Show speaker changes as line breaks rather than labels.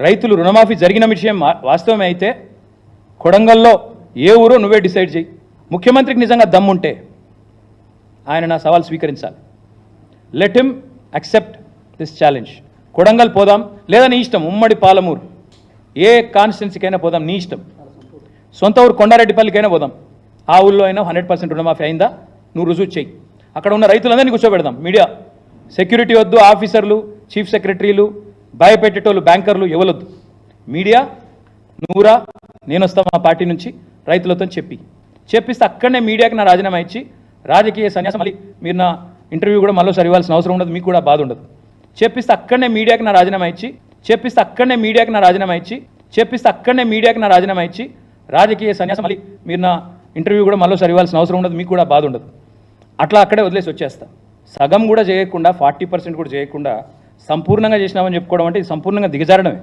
రైతులు రుణమాఫీ జరిగిన విషయం వాస్తవమే అయితే కొడంగల్లో ఏ ఊరో నువ్వే డిసైడ్ చేయి. ముఖ్యమంత్రికి నిజంగా దమ్ముంటే ఆయన నా సవాల్ స్వీకరించాలి. Let him accept this challenge. Kodangal పోదాం, లేదా నీ ఇష్టం ఉమ్మడి పాలమూరు ఏ కాన్స్టిట్యున్సీకైనా పోదాం, నీ ఇష్టం. సొంత ఊరు కొండారెడ్డిపల్లికైనా పోదాం. ఆ ఊళ్ళో అయినా 100% రుణమాఫీ అయిందా నువ్వు రుజువు చేయి. అక్కడ ఉన్న రైతులందరినీ కూర్చోబెడదాం. మీడియా సెక్యూరిటీ వద్దు, ఆఫీసర్లు, చీఫ్ సెక్రటరీలు, భయపెట్టేటోళ్ళు, బ్యాంకర్లు ఎవరొద్దు. మీడియా నువ్వురా, నేను వస్తా మా పార్టీ నుంచి రైతులతో చెప్పిస్తే అక్కడనే మీడియాకి నా రాజీనామా ఇచ్చి రాజకీయ సన్యాసం. మళ్ళీ మీరు నా ఇంటర్వ్యూ కూడా మళ్ళీసారి ఇవ్వాల్సిన అవసరం ఉండదు, మీకు కూడా బాధ ఉండదు. చెప్పిస్తే అక్కడనే మీడియాకి నా రాజీనామా ఇచ్చి రాజకీయ సన్యాసం. మళ్ళీ మీరు నా ఇంటర్వ్యూ కూడా మళ్ళీసారి ఇవ్వాల్సిన అవసరం ఉండదు, మీకు కూడా బాధ ఉండదు. అట్లా అక్కడే వదిలేసి వచ్చేస్తా. సగం కూడా చేయకుండా 40% కూడా చేయకుండా సంపూర్ణంగా చేసినామని చెప్పుకోవడం అంటే ఇది సంపూర్ణంగా దిగజారడమే.